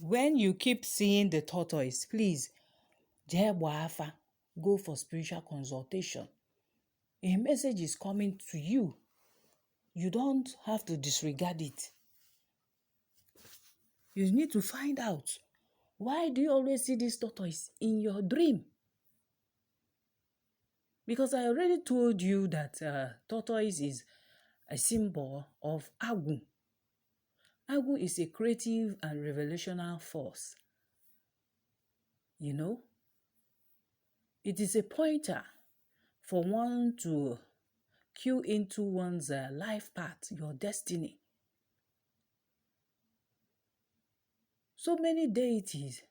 when you keep seeing the tortoise, please, go for spiritual consultation. A message is coming to you. You don't have to disregard it. You need to find out, why do you always see this tortoise in your dream? Because I already told you that tortoise is a symbol of Agu. Agu is a creative and revelational force. You know, it is a pointer for one to cue into one's life path, your destiny. So many deities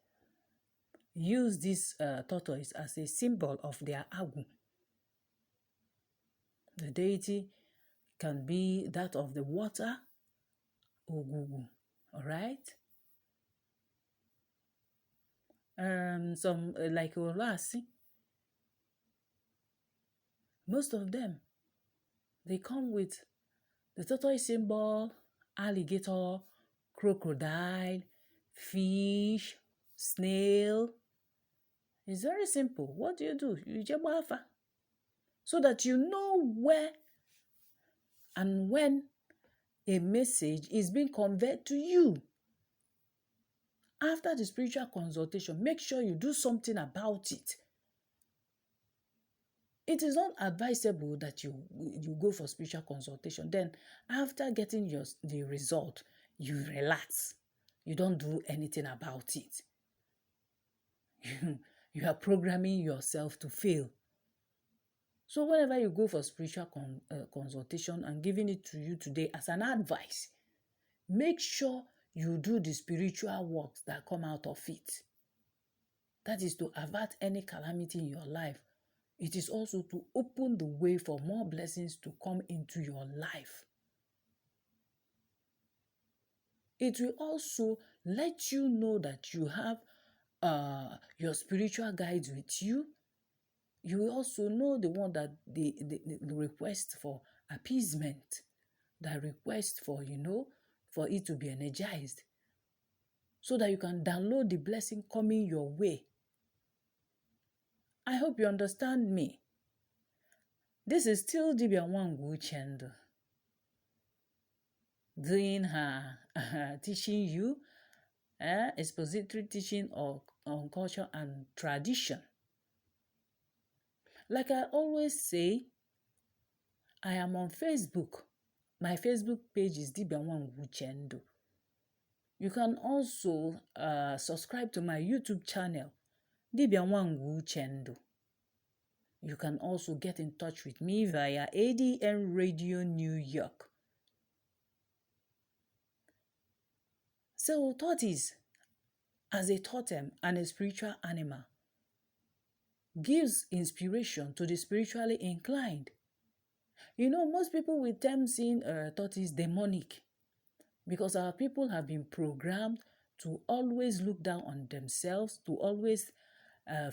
use this tortoise as a symbol of their Agu. The deity can be that of the water, Ogugu, all right? Some like Orasi, most of them, they come with the tortoise symbol, alligator, crocodile, fish, snail. It's very simple. What do? You Jebafa. So that you know where and when a message is being conveyed to you. After the spiritual consultation, make sure you do something about it. It is not advisable that you go for spiritual consultation. Then, after getting the result, you relax. You don't do anything about it. You are programming yourself to fail. So whenever you go for spiritual consultation, and giving it to you today as an advice, make sure you do the spiritual works that come out of it. That is to avert any calamity in your life. It is also to open the way for more blessings to come into your life. It will also let you know that you have your spiritual guides with you. You will also know the one that the request for appeasement, that request for, for it to be energized, so that you can download the blessing coming your way. I hope you understand me. This is still Dibia Wangu Chendo, doing her teaching you expository teaching on culture and tradition. Like I always say, I am on Facebook. My Facebook page is Dibia Wangu Chendo. You can also subscribe to my YouTube channel, Dibia Wangu Chendo. You can also get in touch with me via ADN Radio New York. So, tortoise, as a totem and a spiritual animal, gives inspiration to the spiritually inclined. Most people will term seeing tortoise demonic, because our people have been programmed to always look down on themselves, to always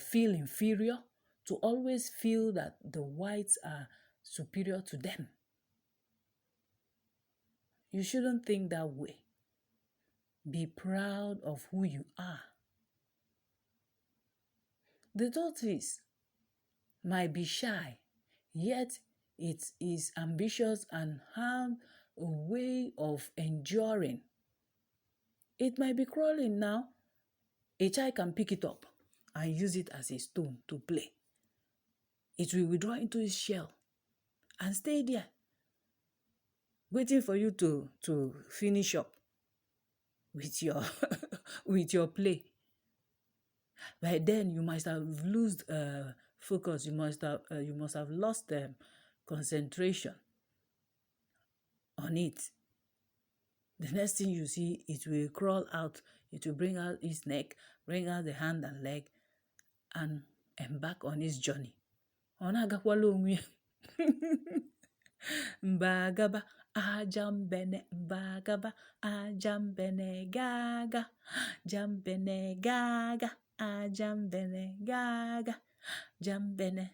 feel inferior, to always feel that the whites are superior to them. You shouldn't think that way. Be proud of who you are. The tortoise might be shy, yet it is ambitious and have a way of enduring. It might be crawling now. A child can pick it up and use it as a stone to play. It will withdraw into its shell and stay there, waiting for you to finish up with your with your play. By then you must have lost focus. You must have lost concentration on it. The next thing you see, it will crawl out. It will bring out its neck, bring out the hand and leg, and embark on its journey. Mbagaba ajambene, mbagaba ajambene gaga, jambene gaga, ajambene gaga, jambene.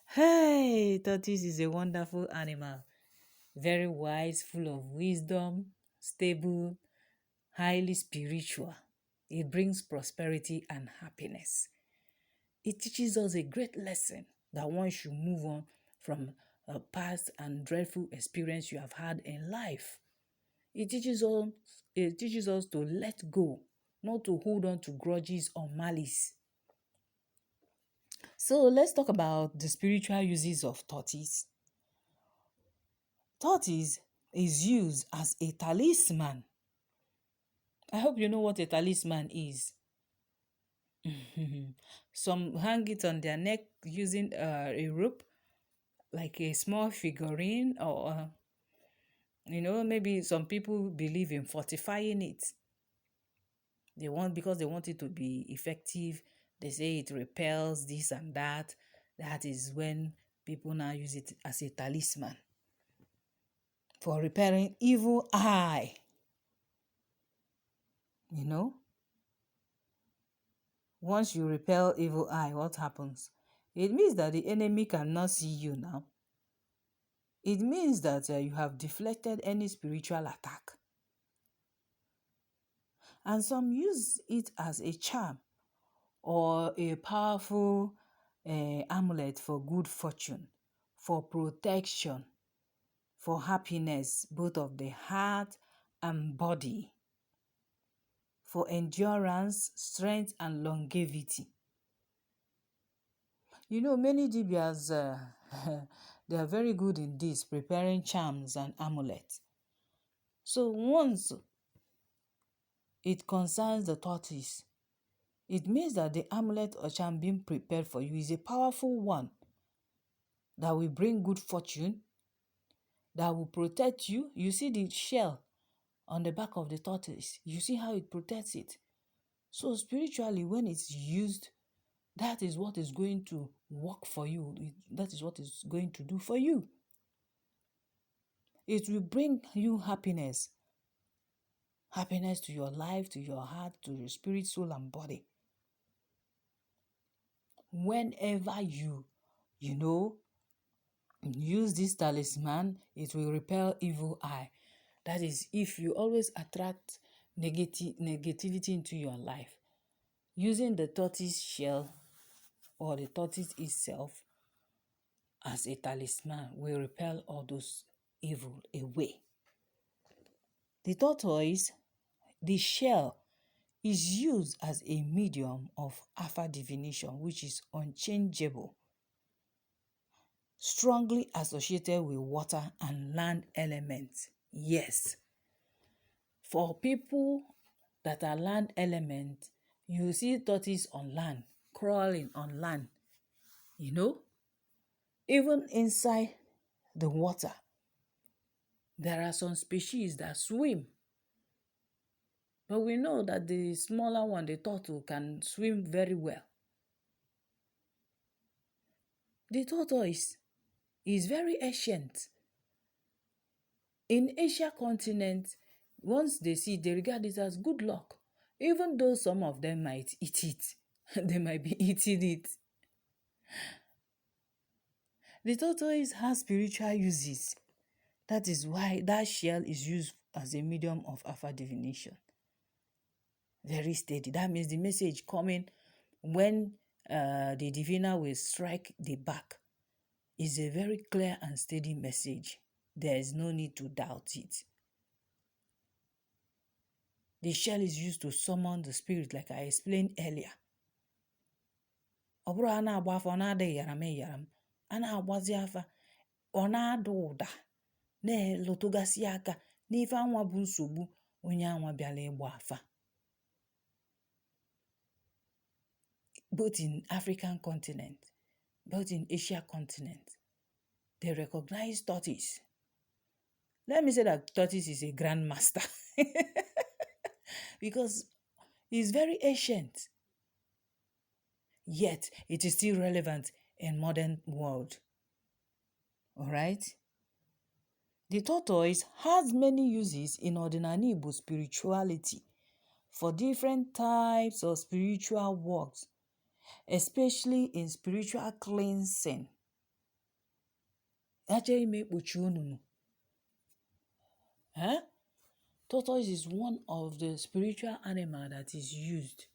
Hey, tortoise is a wonderful animal, very wise, full of wisdom, stable, highly spiritual. It brings prosperity and happiness. It teaches us a great lesson that one should move on from a past and dreadful experience you have had in life. It teaches us to let go, not to hold on to grudges or malice. So let's talk about the spiritual uses of tortoise. Tortoise is used as a talisman. I hope you know what a talisman is. Some hang it on their neck using a rope, like a small figurine, or maybe some people believe in fortifying it. Because they want it to be effective. They say it repels this and that. That is when people now use it as a talisman for repelling evil eye. Once you repel evil eye, what happens? It means that the enemy cannot see you now. It means that you have deflected any spiritual attack. And some use it as a charm or a powerful amulet for good fortune, for protection, for happiness, both of the heart and body, for endurance, strength, and longevity. Many Dibias, they are very good in this, preparing charms and amulets. So once it concerns the tortoise, it means that the amulet or charm being prepared for you is a powerful one that will bring good fortune, that will protect you. You see the shell on the back of the tortoise. You see how it protects it. So spiritually, when it's used, that is what is going to work for you. That is what it's going to do for you. It will bring you happiness. Happiness to your life, to your heart, to your spirit, soul, and body. Whenever you use this talisman, it will repel evil eye. That is, if you always attract negativity into your life, using the tortoise shell or the tortoise itself as a talisman will repel all those evil away. The tortoise, the shell, is used as a medium of alpha divination, which is unchangeable, strongly associated with water and land elements. Yes. For people that are land elements, you see tortoise on land, crawling on land. Even inside the water, there are some species that swim. But we know that the smaller one, the turtle, can swim very well. The tortoise is very ancient. In Asia continent, once they see it, they regard it as good luck. Even though some of them might eat it. They might be eating it. The tortoise has spiritual uses. That is why that shell is used as a medium of alpha divination. Very steady. That means the message coming when the diviner will strike the back is a very clear and steady message. There is no need to doubt it. The shell is used to summon the spirit, like I explained earlier. Ọ bụrụ a na-agba afa, ọ na-adịghị yaram eyaram. A na-agbazi afa, ọ na-ada ụda, na-elotụgasị aka n'ife anwa bụ nsogbu onye anwa bịala ịgba afa. Both in African continent, both in Asia continent, they recognize tortoise. Let me say that tortoise is a grandmaster because it's very ancient. Yet it is still relevant in modern world. All right? The tortoise has many uses in ordinary Igbo spirituality for different types of spiritual works, especially in spiritual cleansing. Actually, make ununu. Tortoise is one of the spiritual animal that is used.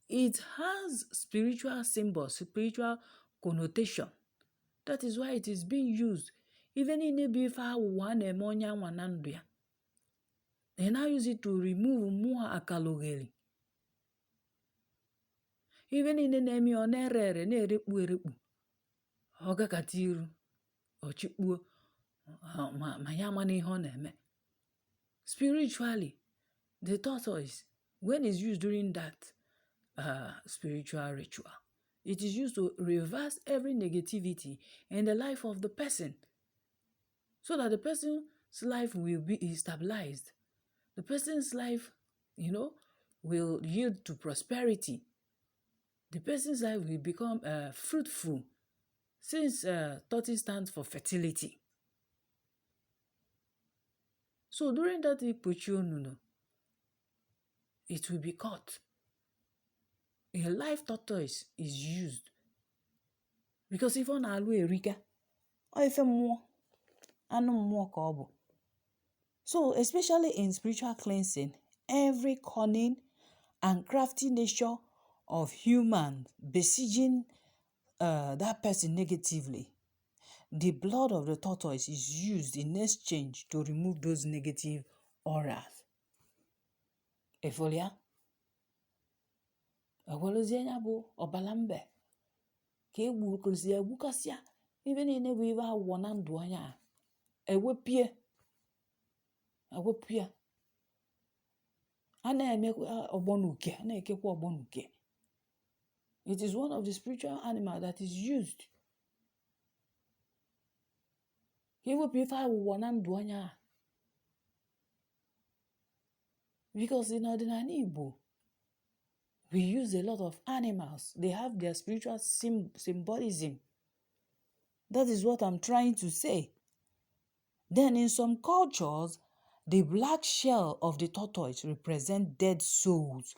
It has spiritual symbols, spiritual connotation. That is why it is being used. Even in a bifa one emonya wananduya. They now use it to remove more akalogeli. Even in the name on erere, ne repu. Oga katiru. Ochikbu. Mayamani honeme. Spiritually, the tortoise, when it's used during that spiritual ritual, it is used to reverse every negativity in the life of the person so that the person's life will be stabilized. The person's life, will yield to prosperity. The person's life will become fruitful since tortoise stands for fertility. So during that Ipuchionuno, it will be caught. A live tortoise is used because if on alu erika or if more anu. So especially in spiritual cleansing, every cunning and crafty nature of human besieging that person negatively, the blood of the tortoise is used in exchange to remove those negative auras. Efolia? Agwalozienya bụ ọbalambe ka egbukozi egbukasịa ibe niile bụ ibe awụọ na ndụ onye a ewepie a na-emekwa ọgbọnuke a na-ekekwa ọgbọnuke. It is one of the spiritual animals that is used ka ewepụ ife awụọ na ndụ onye a. Because in ọdịnala Igbo, we use a lot of animals. They have their spiritual symbolism. That is what I'm trying to say. Then in some cultures, the black shell of the tortoise represents dead souls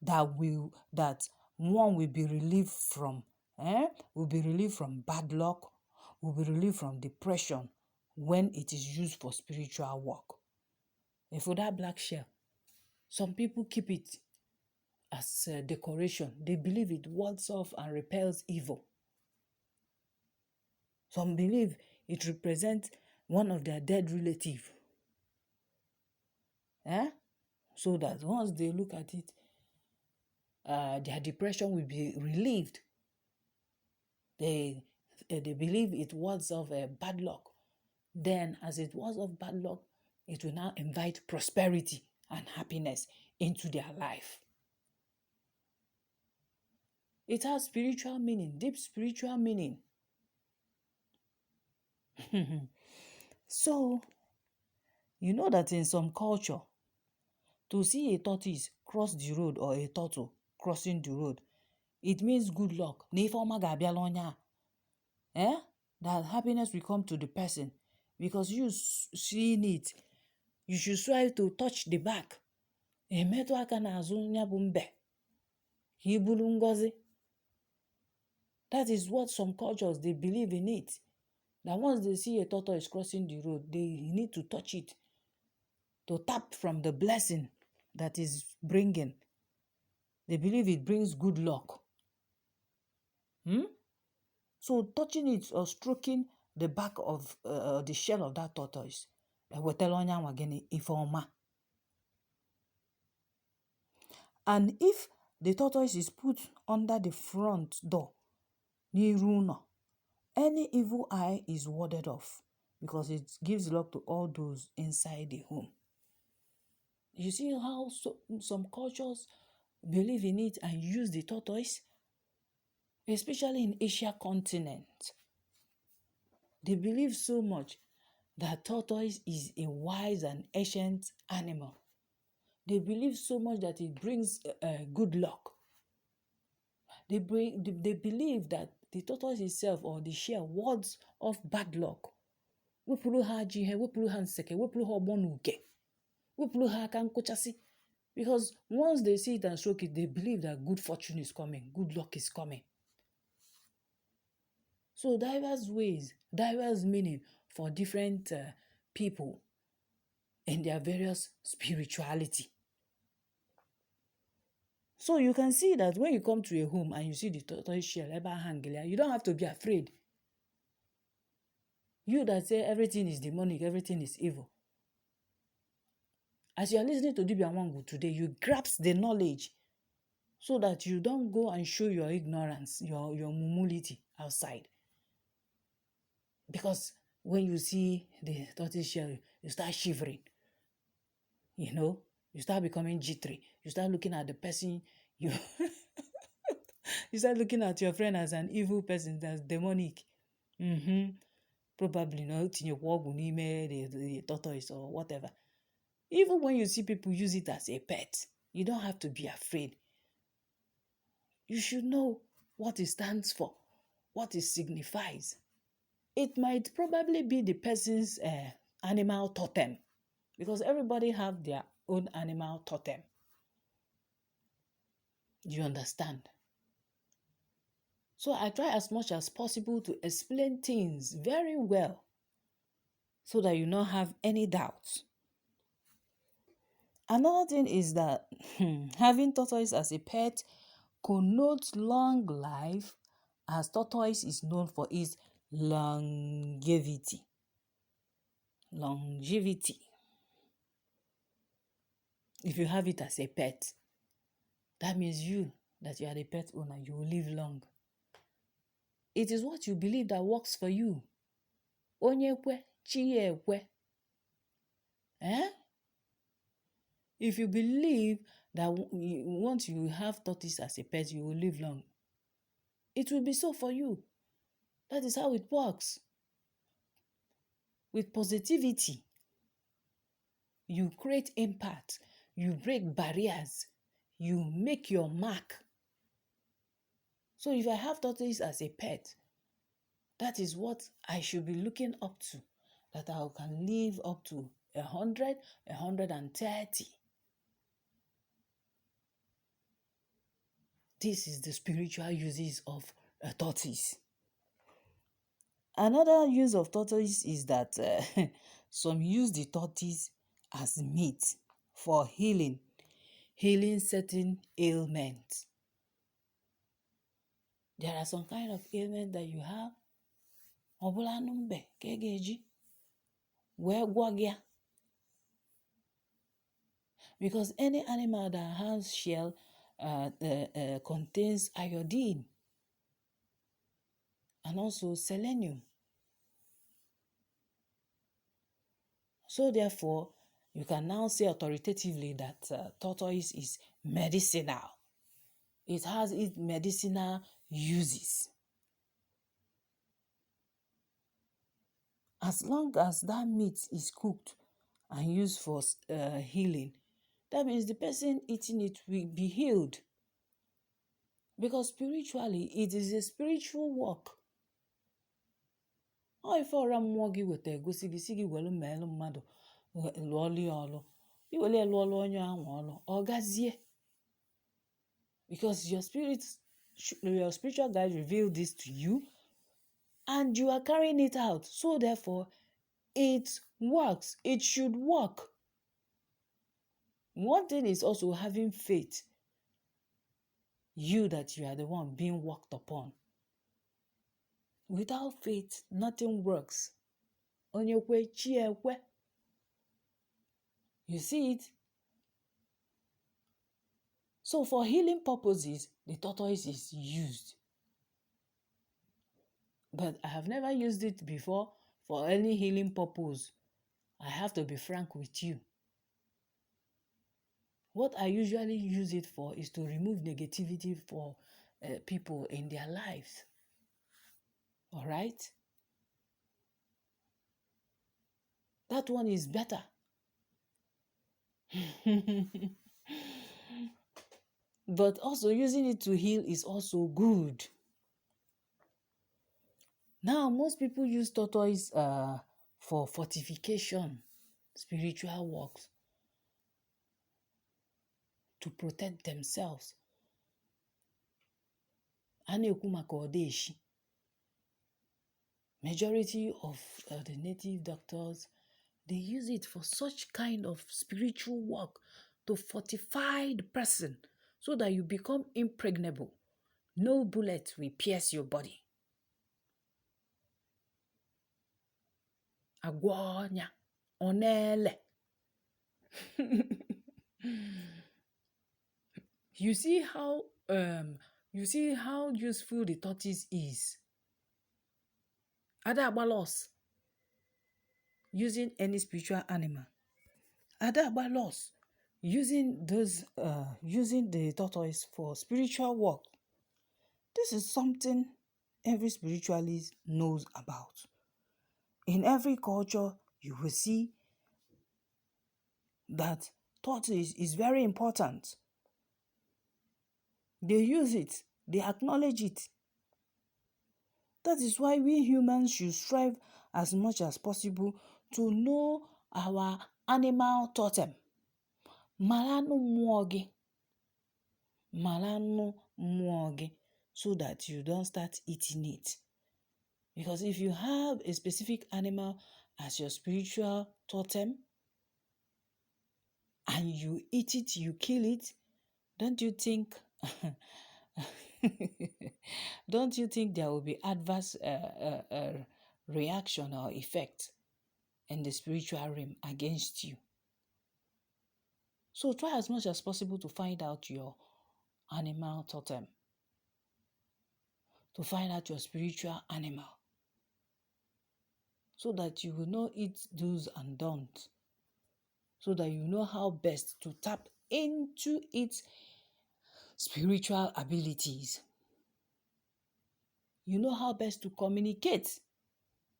that one will be relieved from. Will be relieved from bad luck, will be relieved from depression when it is used for spiritual work. And for that black shell, some people keep it as a decoration. They believe it wards off and repels evil. Some believe it represents one of their dead relatives. So that once they look at it, their depression will be relieved. They believe it wards off bad luck. Then, as it wards off bad luck, it will now invite prosperity and happiness into their life. It has spiritual meaning, deep spiritual meaning. So, you know that in some culture, to see a tortoise cross the road or a turtle crossing the road, it means good luck. That happiness will come to the person because you seeing it. You should strive to touch the back. That is what some cultures, they believe in it. That once they see a tortoise crossing the road, they need to touch it to tap from the blessing that is bringing. They believe it brings good luck. So touching it or stroking the back of the shell of that tortoise, and if the tortoise is put under the front door, any evil eye is warded off because it gives luck to all those inside the home. You see how some cultures believe in it and use the tortoise, especially in Asia continent. They believe so much that tortoise is a wise and ancient animal. They believe so much that it brings good luck. They believe that the tortoise itself or the shell wards off bad luck. Because once they see it and stroke it, they believe that good fortune is coming, good luck is coming. So diverse ways, diverse meaning for different people in their various spirituality. So you can see that when you come to a home and you see the tortoise shell, you don't have to be afraid. You that say everything is demonic, everything is evil. As you are listening to Dibia Wangu today, you grasp the knowledge so that you don't go and show your ignorance, your mumulity outside. Because when you see the tortoise shell, you start shivering. You start becoming jittery. You start looking at the person, you start looking at your friend as an evil person, that's demonic. Probably not in your walk the tortoise or whatever. Even when you see people use it as a pet, you don't have to be afraid. You should know what it stands for, what it signifies. It might probably be the person's animal totem, because everybody have their own animal totem. You understand? So I try as much as possible to explain things very well so that you don't have any doubts. Another thing is that having tortoise as a pet connotes long life, as tortoise is known for its longevity. If you have it as a pet, that means that you are the pet owner, you will live long. It is what you believe that works for you. Onye kwe, chi ekwe. If you believe that once you have tortoise as a pet, you will live long, it will be so for you. That is how it works. With positivity, you create impact, you break barriers, you make your mark. So if I have tortoise as a pet, that is what I should be looking up to, that I can live up to 100, 130. This is the spiritual uses of a tortoise. Another use of tortoise is that some use the tortoise as meat for healing certain ailments. There are some kind of ailment that you have. Because any animal that has shell contains iodine and also selenium. So therefore, you can now say authoritatively that tortoise is medicinal. It has its medicinal uses. As long as that meat is cooked and used for healing, that means the person eating it will be healed. Because spiritually, it is a spiritual work. If gị weta egosi gị si gị welu meelu mmadụ lụọli ọlụ, iwele lụọlụ onye ahụ ọlụ, ọ gazie. Because your spiritual guide revealed this to you, and you are carrying it out. So therefore, it works. It should work. One thing is also having faith. That you are the one being worked upon. Without faith, nothing works. Onye kwe, chi ekwe. You see it? So for healing purposes, the tortoise is used. But I have never used it before for any healing purpose. I have to be frank with you. What I usually use it for is to remove negativity for people in their lives. All right? That one is better. But also using it to heal is also good. Now, most people use tortoise for fortification, spiritual works, to protect themselves. Majority of the native doctors, They use it for such kind of spiritual work to fortify the person so that you become impregnable. No bullet will pierce your body. Agwonya, onele. You see how useful the tortoise is. Ada loss using any spiritual animal. Ada loss using the tortoise for spiritual work. This is something every spiritualist knows about. In every culture, you will see that tortoise is very important. They use it, they acknowledge it. That is why we humans should strive as much as possible to know our animal totem. Malanu muogi. Malanu muogi. So that you don't start eating it. Because if you have a specific animal as your spiritual totem, and you eat it, you kill it, don't you think there will be adverse reaction or effect in the spiritual realm against you? So try as much as possible to find out your animal totem, to find out your spiritual animal, so that you will not eat do's and don'ts, so that you know how best to tap into its spiritual abilities. You know how best to communicate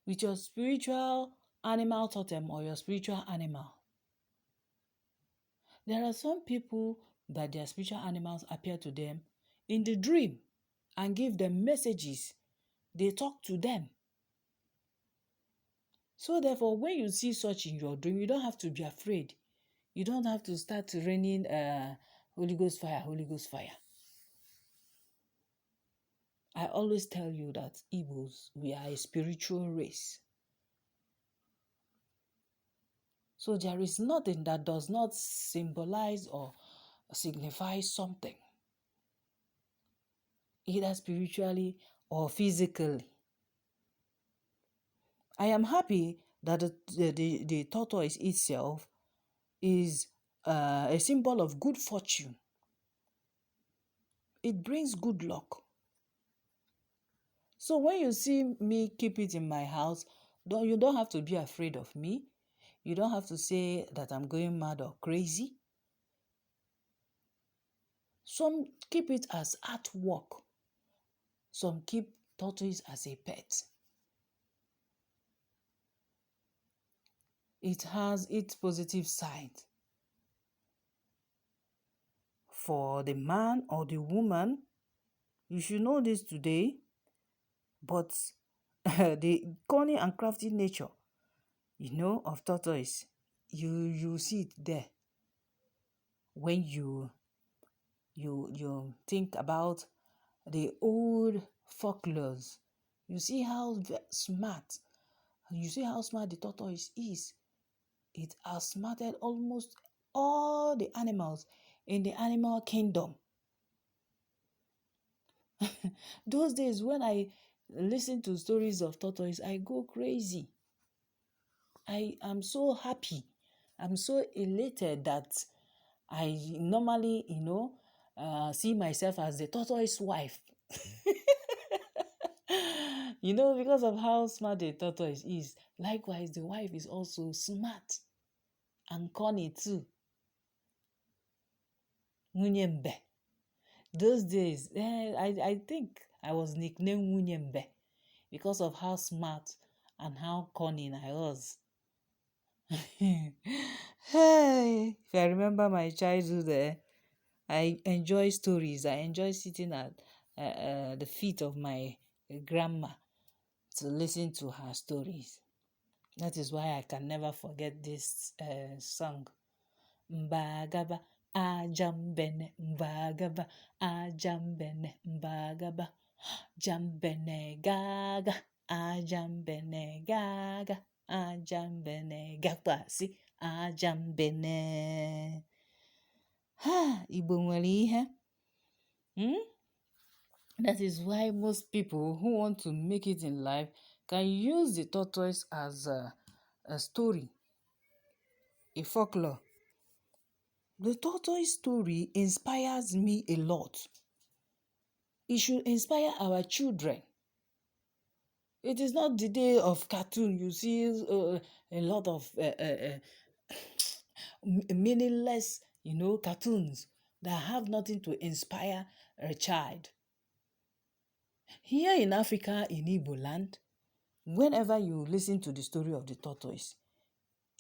with your spiritual animal totem or your spiritual animal. There are some people that their spiritual animals appear to them in the dream and give them messages. They talk to them. So therefore, when you see such in your dream, you don't have to be afraid. You don't have to start raining Holy Ghost fire, Holy Ghost fire. I always tell you that Igbos, we are a spiritual race. So there is nothing that does not symbolize or signify something, either spiritually or physically. I am happy that the tortoise itself is a symbol of good fortune. It brings good luck. So when you see me keep it in my house, you don't have to be afraid of me. You don't have to say that I'm going mad or crazy. Some keep it as artwork. Some keep tortoise as a pet. It has its positive side. For the man or the woman, you should know this today, but the cunning and crafty nature, of tortoise, you see it there when you think about the old folklores. You see how smart the tortoise is. It outsmarted almost all the animals in the animal kingdom. Those days when I listen to stories of tortoise, I go crazy. I am so happy. I'm so elated that I normally, see myself as the tortoise wife. Because of how smart the tortoise is. Likewise, the wife is also smart and cunning too. Munyembe. Those days, I think I was nicknamed Munyembe because of how smart and how cunning I was. Hey, if I remember my childhood, I enjoy stories. I enjoy sitting at the feet of my grandma to listen to her stories. That is why I can never forget this song. Mbagaba ajambene mbagaba ajambene mbagaba jambene gaga ajambene gaga Ajambene gakwasi ajambene. Ha, Igbo nwere ihe. That is why most people who want to make it in life can use the tortoise as a story, a folklore. The tortoise story inspires me a lot. It should inspire our children. It is not the day of cartoon. You see a lot of meaningless, cartoons that have nothing to inspire a child. Here in Africa, in Igbo land, whenever you listen to the story of the tortoise,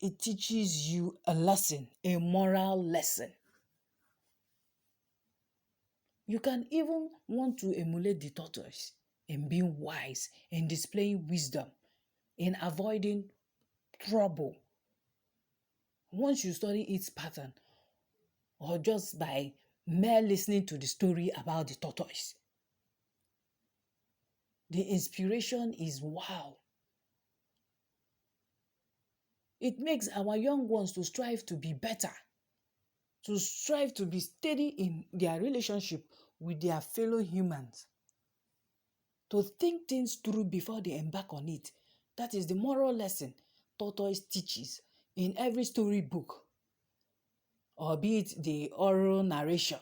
it teaches you a lesson, a moral lesson. You can even want to emulate the tortoise in being wise, in displaying wisdom, in avoiding trouble. Once you study its pattern, or just by mere listening to the story about the tortoise, the inspiration is wow. It makes our young ones to strive to be better, to strive to be steady in their relationship with their fellow humans, to think things through before they embark on it. That is the moral lesson tortoise teaches in every storybook, or be it the oral narration.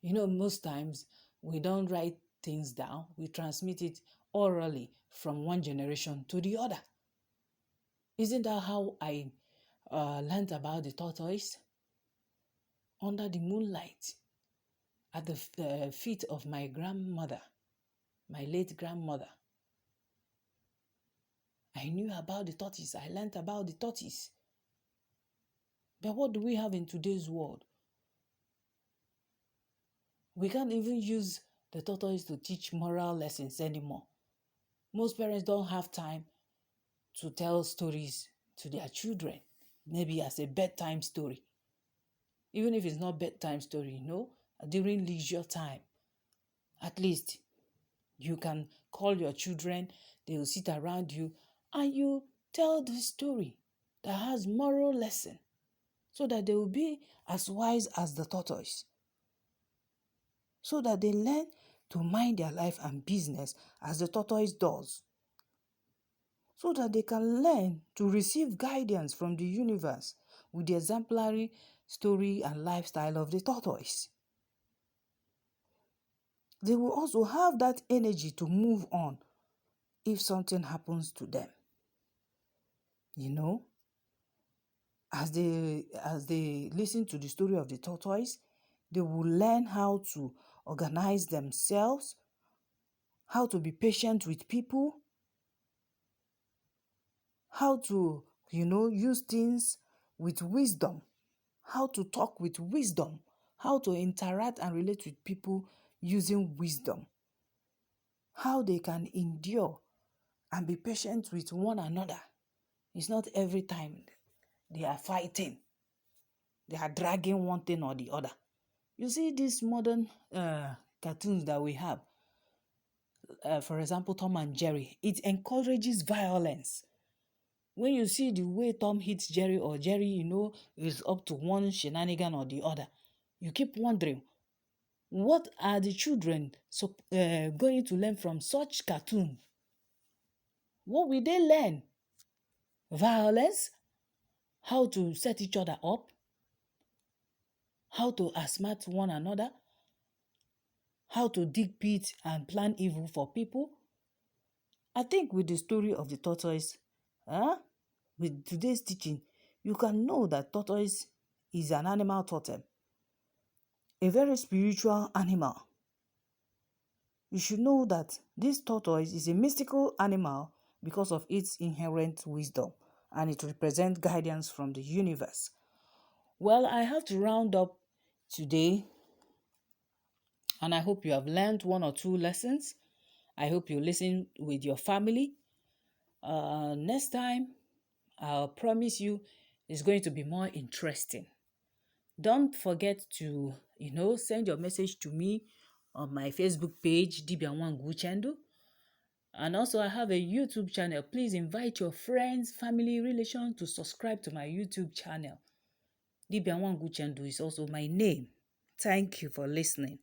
Most times we don't write things down, we transmit it orally from one generation to the other. Isn't that how I learned about the tortoise? Under the moonlight, at the feet of my grandmother, my late grandmother. I knew about the tortoise. I learned about the tortoise. But what do we have in today's world? We can't even use the tortoise to teach moral lessons anymore. Most parents don't have time to tell stories to their children, maybe as a bedtime story. Even if it's not bedtime story, during leisure time, at least you can call your children, they will sit around you, and you tell the story that has moral lesson, so that they will be as wise as the tortoise, so that they learn to mind their life and business as the tortoise does, so that they can learn to receive guidance from the universe with the exemplary story and lifestyle of the tortoise. They will also have that energy to move on if something happens to them. As they listen to the story of the tortoise, they will learn how to organize themselves, how to be patient with people, how to, use things with wisdom, how to talk with wisdom, how to interact and relate with people using wisdom, how they can endure and be patient with one another. It's not every time they are fighting, they are dragging one thing or the other. You see these modern cartoons that we have, for example, Tom and Jerry, it encourages violence. When you see the way Tom hits Jerry, or Jerry, is up to one shenanigan or the other, you keep wondering, what are the children going to learn from such cartoon? What will they learn? Violence? How to set each other up? How to outsmart one another? How to dig pits and plan evil for people? I think with the story of the tortoise, with today's teaching, you can know that tortoise is an animal totem, a very spiritual animal. You should know that this tortoise is a mystical animal because of its inherent wisdom, and it represents guidance from the universe. Well, I have to round up today, and I hope you have learned one or two lessons. I hope you listen with your family. Next time, I'll promise you it's going to be more interesting. Don't forget to, send your message to me on my Facebook page, Dibia Wangu Chendo. And also, I have a YouTube channel. Please invite your friends, family, relation to subscribe to my YouTube channel. Dibia Wangu Chendu is also my name. Thank you for listening.